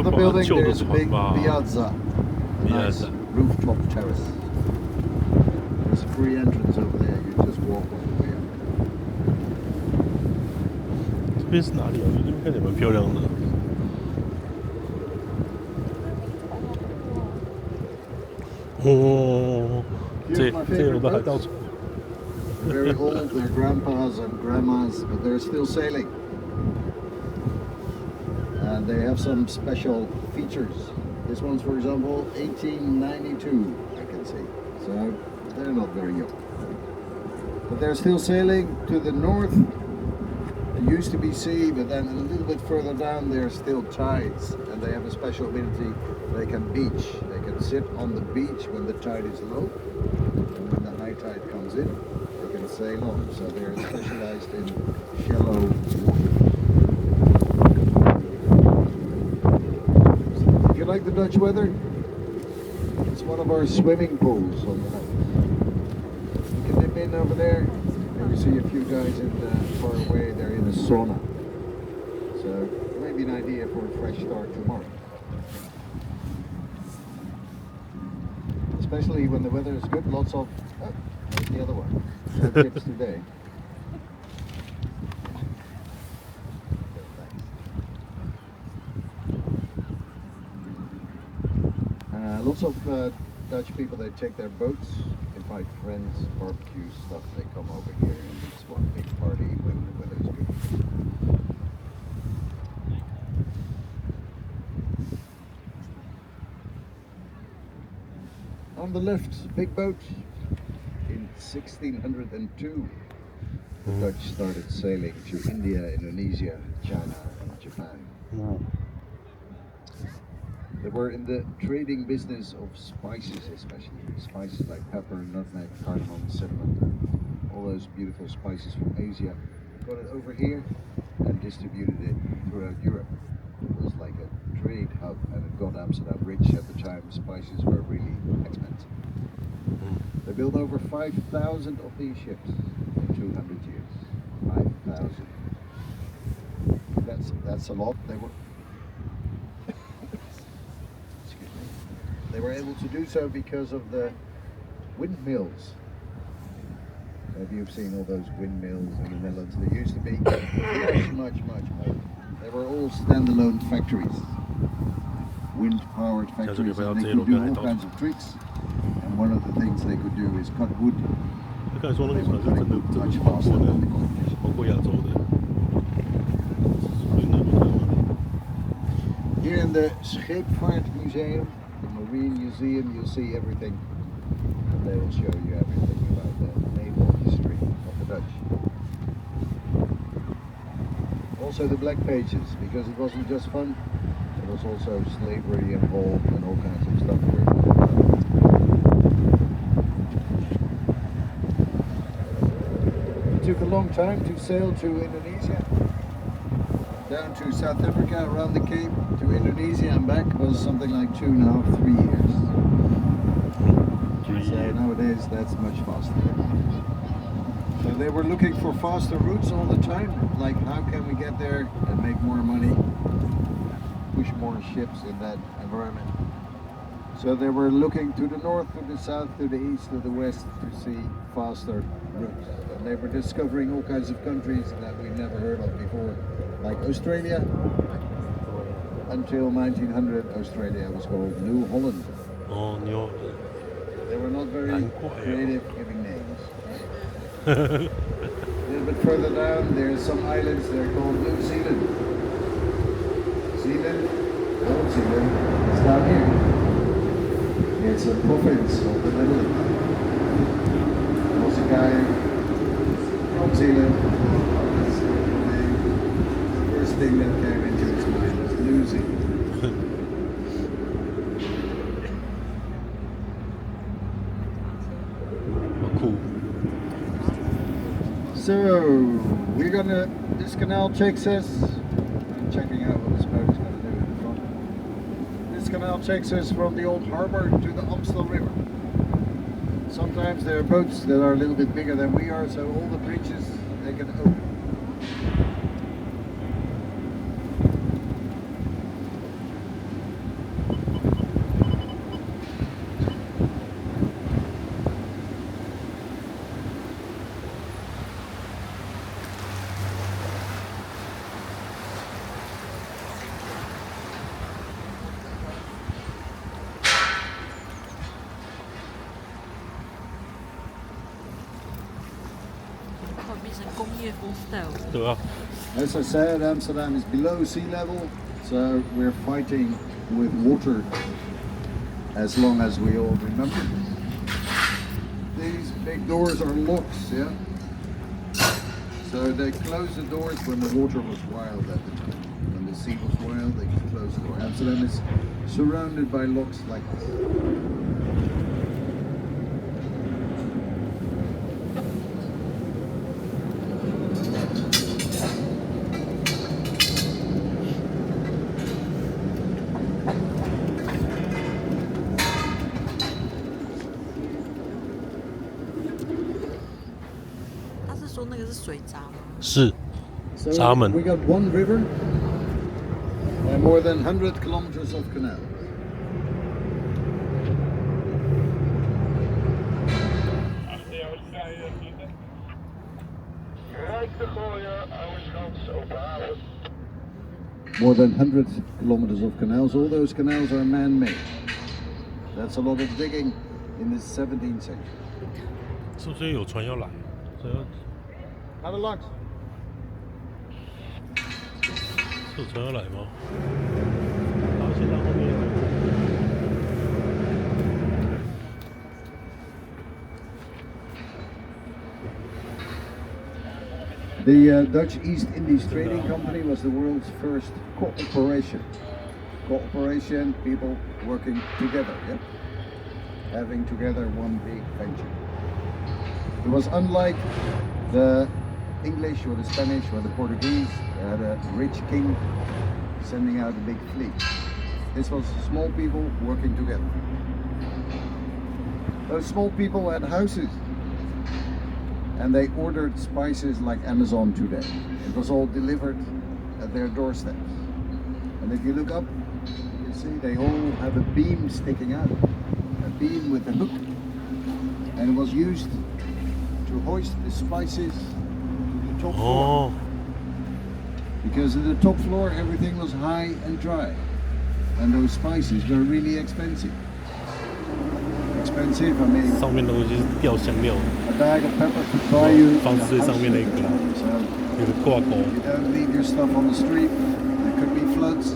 the building, 旧的 there's a 船 big 吧 piazza, a nice Piazza. rooftop terrace. There's a free entrance over there. You just walk all the way up. 这边是哪里啊？我觉得这边看起来蛮漂亮的。哦，这有的海盗船。They're very old, they're grandpas and grandmas, but they're still sailing. And they have some special features. This one's, for example, 1892, I can see. So they're not very young. But they're still sailing to the north. It used to be sea, but then a little bit further down there's still tides. And they have a special ability. They can beach. They can sit on the beach when the tide is low. And when the high tide comes in, they can sail on. So they're specialized in shallow water. If you like the Dutch weather, it's one of our swimming pools on the left. You can dip in over there. And you see a few guys in far away. They're in a sauna. So maybe an idea for a fresh start tomorrow. Especially when the weather is good, lots of, there's the other one, no tips today. Lots of Dutch people, they take their boats, invite friends, barbecue stuff, they come over here and it's one big party when the weather is good. On the left, big boat. In 1602, the Dutch started sailing to India, Indonesia, China, and Japan. Wow. They were in the trading business of spices, especially spices like pepper, nutmeg, cardamom, cinnamon, all those beautiful spices from Asia. Got it over here and distributed it throughout Europe. It was like a trade hub, and it got Amsterdam rich at the time. Spices were really expensive. They built over 5,000 of these ships in 200 years. 5,000. That's a lot. They were able to do so because of the windmills. Maybe you've seen all those windmills in the Netherlands. There used to be much more. They were all standalone factories, wind-powered factories, and they could do all kinds of tricks. And one of the things they could do is cut wood. They were cutting wood much faster than the competition. Here in the Scheepvaartmuseum, the Marine Museum, you'll see everything. And they will show you everything about the naval history of the Dutch. Also the Black Pages, because it wasn't just fun, there was also slavery involved and all kinds of stuff. It took a long time to sail to Indonesia. Down to South Africa, around the Cape, to Indonesia and back was something like 2.5, 3 years. So nowadays that's much faster. So they were looking for faster routes all the time, like how can we get there and make more money, push more ships in that environment. So they were looking to the north, to the south, to the east, to the west to see faster routes. And they were discovering all kinds of countries that we've never heard of before, like Australia. Until 1900, Australia was called New Holland. Oh, New Holland. They were not very creative giving names. A little bit further down, there's some islands, they're called New Zealand. Zealand, Old Zealand, is down here. It's a province of the Netherlands. There was a guy from Zealand. The first thing that came into his mind was New Zealand. Cool. So this canal takes us, I'm checking out what this boat is going to do in the front. This canal takes us from the old harbor to the Amstel River. Sometimes there are boats that are a little bit bigger than we are, so all the bridges they can open. 工业风 style 的。对啊， As I said, Amsterdam is below sea level, so we're fighting with water as long as we all remember. These big doors are locks, yeah? So they closed the doors when the water was wild at the time. When the sea was wild, they could close the door. Amsterdam is surrounded by locks like this. 他是说那个是水闸吗？是 So Salmon. we got one river and more than 100 kilometers of canal. More than 100 kilometers of canals. All those canals are man-made. That's a lot of digging in the 17th century. 是不是有船要来？所以 Have a look. 是有船要来吗？好，先到后面。 The Dutch East Indies Trading Company was the world's first cooperation. Cooperation, people working together, yeah? Having together one big venture. It was unlike the English or the Spanish or the Portuguese. They had a rich king sending out a big fleet. This was small people working together. Those small people had houses. And they ordered spices like Amazon today. It was all delivered at their doorsteps. And if you look up, you can see they all have a beam sticking out. A beam with a hook. And it was used to hoist the spices to the top floor. Oh. Because at the top floor everything was high and dry. And those spices were really expensive. Expensive, I mean, 上面的东西是吊香料， a bag of pepper could buy you 放置最 a 上面那个 house. So 有个挂钩。 you don't leave your stuff on the street. There could be floods.